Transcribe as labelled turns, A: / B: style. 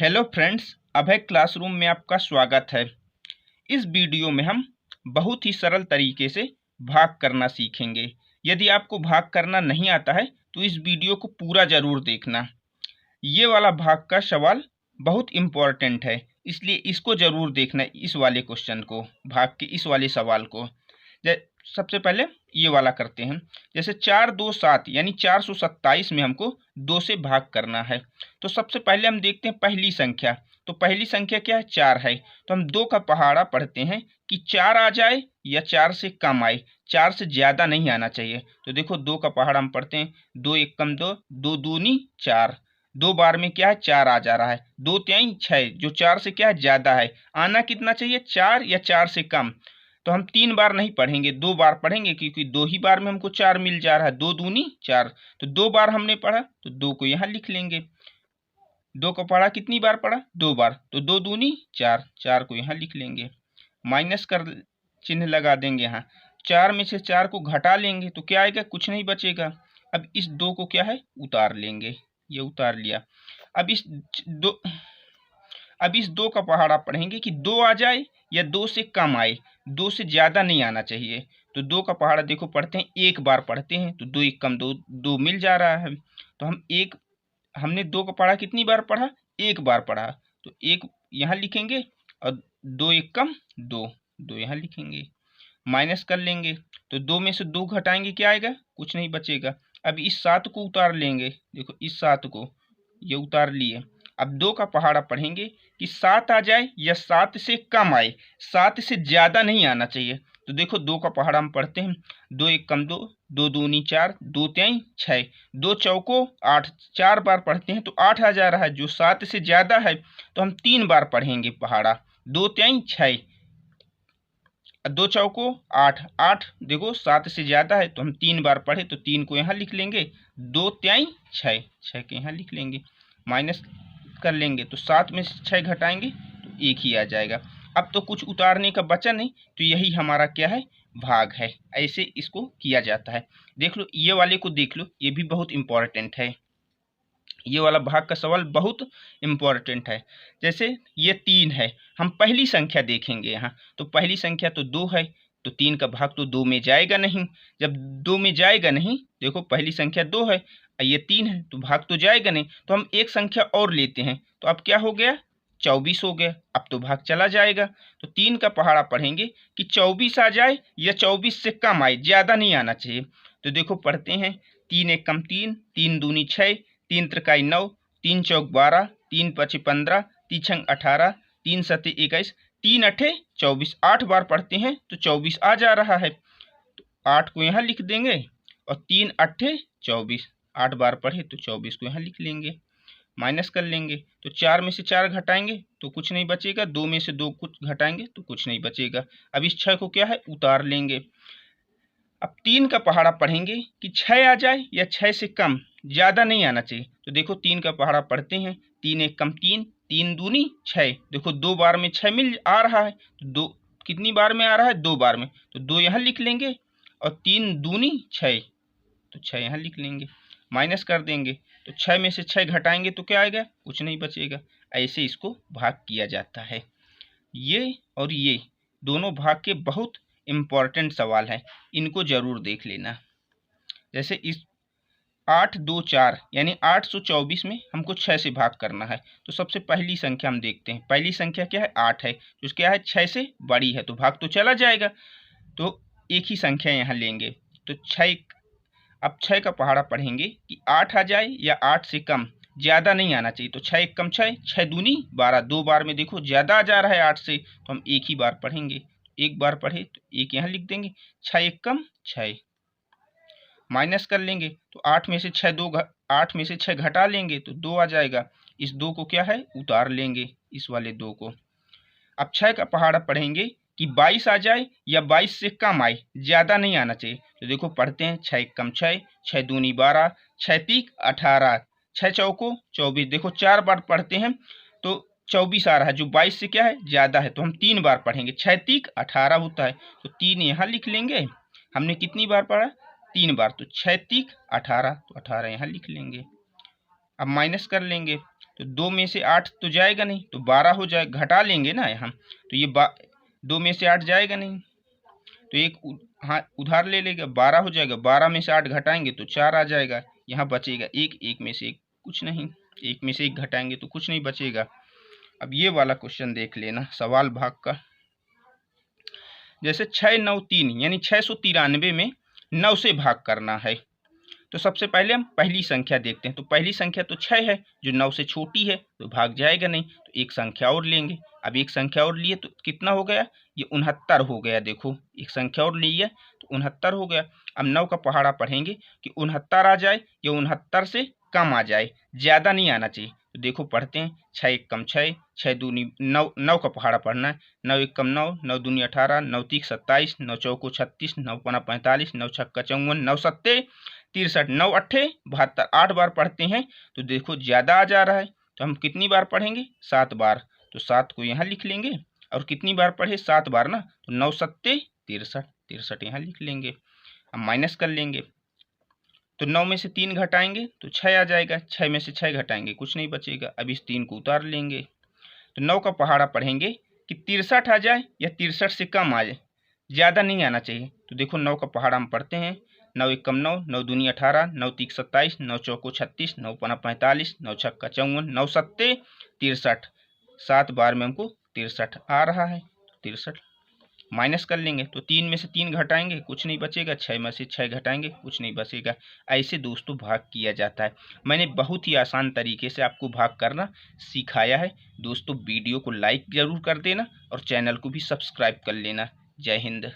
A: Hello friends, अभय classroom में आपका स्वागत है। इस वीडियो में हम बहुत ही सरल तरीके से भाग करना सीखेंगे। यदि आपको भाग करना नहीं आता है तो इस वीडियो को पूरा ज़रूर देखना। ये वाला भाग का सवाल बहुत इम्पोर्टेंट है, इसलिए इसको ज़रूर देखना। इस वाले क्वेश्चन को, भाग के इस वाले सवाल को सबसे पहले ये वाला करते हैं। जैसे 4 2 7 यानी 427 में हमको 2 से भाग करना है। तो सबसे पहले हम देखते हैं पहली संख्या। तो पहली संख्या क्या है? 4 है। तो हम 2 का पहाड़ा पढ़ते हैं कि 4 आ जाए या 4 से कम आए, 4 से ज़्यादा नहीं आना चाहिए। तो देखो 2 का पहाड़ा हम पढ़ते हैं, 2 एक कम 2, 2 दूनी 4। 2 बार में क्या है? 4 आ जा रहा है। 2 3 6, जो 4 से क्या है? ज़्यादा है। आना कितना चाहिए? 4 या 4 से कम। तो हम 3 बार नहीं पढ़ेंगे, 2 बार पढ़ेंगे, क्योंकि 2 ही बार में हमको 4 मिल जा रहा है। 2 दूनी 4। तो 2 बार हमने पढ़ा, तो 2 को यहाँ लिख लेंगे। 2 को पढ़ा, कितनी बार पढ़ा? 2 बार। तो 2 दूनी 4, 4 को यहाँ लिख लेंगे। माइनस कर चिन्ह लगा देंगे यहाँ। 4 में से 4 को घटा लेंगे तो क्या आएगा? कुछ नहीं बचेगा। अब इस 2 को क्या है? उतार लेंगे। ये उतार लिया। अब इस 2 का पहाड़ा पढ़ेंगे कि 2 आ जाए या 2 से कम आए, 2 से ज़्यादा नहीं आना चाहिए। तो 2 का पहाड़ा देखो पढ़ते हैं, एक बार पढ़ते हैं, तो 2 एक कम 2, 2 मिल जा रहा है। तो हमने 2 का पहाड़ा कितनी बार पढ़ा? एक बार पढ़ा। तो एक यहाँ लिखेंगे और 2 एक कम 2, 2 यहाँ लिखेंगे। माइनस कर लेंगे, तो 2 में से 2 घटाएंगे, क्या आएगा? कुछ नहीं बचेगा। अब इस 7 को उतार लेंगे। देखो इस 7 को ये उतार लिए। अब 2 का पहाड़ा पढ़ेंगे कि 7 आ जाए या 7 से कम आए, 7 से ज़्यादा नहीं आना चाहिए। तो देखो 2 का पहाड़ा हम पढ़ते हैं, 2 एक कम 2, 2 दूनी 4, 2 तीन 6, 2 चौको 8, 4 बार पढ़ते हैं तो 8 आ जा रहा है, जो 7 से ज़्यादा है। तो हम 3 बार पढ़ेंगे पहाड़ा, 2 तीन 6, 2 चौको 8, 8 देखो 7 से ज़्यादा है, तो हम 3 बार पढ़े, तो 3 को यहाँ लिख लेंगे। 2 तीन 6, 6 के यहाँ लिख लेंगे। माइनस कर लेंगे, तो 7 में से 6 घटाएंगे तो 1 ही आ जाएगा। अब तो कुछ उतारने का बचा नहीं, तो यही हमारा क्या है? भाग है। ऐसे इसको किया जाता है। देख लो, ये वाले को देख लो, ये भी बहुत इम्पोर्टेंट है। ये वाला भाग का सवाल बहुत इम्पोर्टेंट है। जैसे ये 3 है, हम पहली संख्या देखेंगे यहाँ। तो पहली संख्या तो 2 है, तो 3 का भाग तो 2 में जाएगा नहीं। जब 2 में जाएगा नहीं, देखो पहली संख्या 2 है, ये 3 है, तो भाग तो जाएगा नहीं। तो हम एक संख्या और लेते हैं, तो अब क्या हो गया? 24 हो गया। अब तो भाग चला जाएगा। तो 3 का पहाड़ा पढ़ेंगे कि 24 आ जाए या 24 से कम आए, ज़्यादा नहीं आना चाहिए। तो देखो पढ़ते हैं, 3 एक कम 3, 3 दूनी 6, 3 त्रिकाई 9, 3 चौक 12, 3 पचे 15, 3 छंग 18, 3 सते 21, 3 अठे 24। 8 बार पढ़ते हैं तो 24 आ जा रहा है। तो 8 को यहाँ लिख देंगे और 3 अठे 24, 8 बार पढ़े तो 24 को यहाँ लिख लेंगे। माइनस कर लेंगे, तो 4 में से 4 घटाएंगे तो कुछ नहीं बचेगा। 2 में से 2 कुछ घटाएंगे तो कुछ नहीं बचेगा। अब इस 6 को क्या है? उतार लेंगे। अब 3 का पहाड़ा पढ़ेंगे कि 6 आ जाए या 6 से कम, ज़्यादा नहीं आना चाहिए। तो देखो 3 का पहाड़ा पढ़ते हैं, 3 एक कम 3, 3 दूनी 6। देखो 2 बार में 6 मिल आ रहा है, तो 2 कितनी बार में आ रहा है? 2 बार में, तो 2 यहाँ लिख लेंगे और 3 दूनी 6, तो 6 यहाँ लिख लेंगे। माइनस कर देंगे, तो 6 में से 6 घटाएंगे तो क्या आएगा? कुछ नहीं बचेगा। ऐसे इसको भाग किया जाता है। ये और ये दोनों भाग के बहुत इम्पॉर्टेंट सवाल हैं, इनको ज़रूर देख लेना। जैसे इस 8 2 4 यानी 824 में हमको 6 से भाग करना है। तो सबसे पहली संख्या हम देखते हैं। पहली संख्या क्या है? 8 है, तो क्या है? 6 से बड़ी है, तो भाग तो चला जाएगा। तो एक ही संख्या यहाँ लेंगे, तो 6। अब 6 का पहाड़ा पढ़ेंगे कि 8 आ जाए या 8 से कम, ज़्यादा नहीं आना चाहिए। तो 6 एक कम 6, 6 दूनी 12, 2 बार में देखो ज़्यादा आ जा रहा है 8 से, तो हम एक ही बार पढ़ेंगे। एक बार पढ़े तो एक यहाँ लिख देंगे। 6 एक कम 6, माइनस कर लेंगे, तो 8 में से 6 घटा लेंगे तो 2 आ जाएगा। इस 2 को क्या है? उतार लेंगे, इस वाले 2 को। अब 6 का पहाड़ा पढ़ेंगे कि 22 आ जाए या 22 से कम आए, ज़्यादा नहीं आना चाहिए। तो देखो पढ़ते हैं, 6 एक कम 6, 6 दूनी 12, 6 तीक 18, 6 चौको 24। देखो 4 बार पढ़ते हैं तो 24 आ रहा है, जो 22 से क्या है? ज़्यादा है। तो हम 3 बार पढ़ेंगे, 6 तीक 18 होता है, तो 3 यहाँ लिख लेंगे। हमने कितनी बार पढ़ा? 3 बार। तो 6 तीक 18, तो 18 यहाँ लिख लेंगे। अब माइनस कर लेंगे, तो 2 में से 8 तो जाएगा नहीं, तो 12 हो जाए, घटा लेंगे ना यहाँ। तो ये 2 में से 8 जाएगा नहीं, तो एक हाँ उधार ले लेगा, 12 हो जाएगा। 12 में से 8 घटाएंगे तो 4 आ जाएगा। यहाँ बचेगा एक, एक में से एक कुछ नहीं, एक में से एक घटाएंगे तो कुछ नहीं बचेगा। अब ये वाला क्वेश्चन देख लेना, सवाल भाग का। जैसे 693 यानी 693 में 9 से भाग करना है। तो सबसे पहले हम पहली संख्या देखते हैं। तो पहली संख्या तो 6 है, जो 9 से छोटी है, तो भाग जाएगा नहीं। तो एक संख्या और लेंगे। अब एक संख्या और लिए तो कितना हो गया, ये 69 हो गया। देखो एक संख्या और ली है तो 69 हो गया। अब 9 का पहाड़ा पढ़ेंगे कि 69 आ जाए या 69 से कम आ जाए, ज़्यादा नहीं आना चाहिए। तो देखो पढ़ते हैं, 6 एक कम 6, 6 दूनी 9, 9 का पहाड़ा पढ़ना है। 9 एक कम 9, 9 दूनी 18, 9 तीक 27, 9 चौको 36, 9 पना 45, 9 छक्का 54, 9 सत्ते 63, 9 अट्ठे 72, 8 बार पढ़ते हैं। तो देखो ज़्यादा आ जा रहा है, तो हम कितनी बार पढ़ेंगे, 7 बार। तो 7 को यहाँ लिख लेंगे, और कितनी बार पढ़े, 7 बार ना, तो 9 सत्ते 63, 63 यहाँ लिख लेंगे। अब माइनस कर लेंगे, तो 9 में से 3 घटाएंगे तो 6 आ जाएगा। 6 में से 6 घटाएंगे कुछ नहीं बचेगा। अब इस 3 को उतार लेंगे। तो 9 का पहाड़ा पढ़ेंगे कि 63 आ जाए या 63 से कम आ जाए, ज़्यादा नहीं आना चाहिए। तो देखो 9 का पहाड़ा हम पढ़ते हैं, 9 एक कम 9, 9 दूनी 18, 9 तीक 27, 9 चौको 36, 9 पना 45, 9 छक्का 54, 9 सत्ते 63, 7 बार में हमको 63 आ रहा है। 63 माइनस कर लेंगे, तो 3 में से 3 घटाएंगे कुछ नहीं बचेगा, 6 में से 6 घटाएंगे कुछ नहीं बचेगा। ऐसे दोस्तों भाग किया जाता है। मैंने बहुत ही आसान तरीके से आपको भाग करना सिखाया है। दोस्तों वीडियो को लाइक ज़रूर कर देना और चैनल को भी सब्सक्राइब कर लेना। जय हिंद।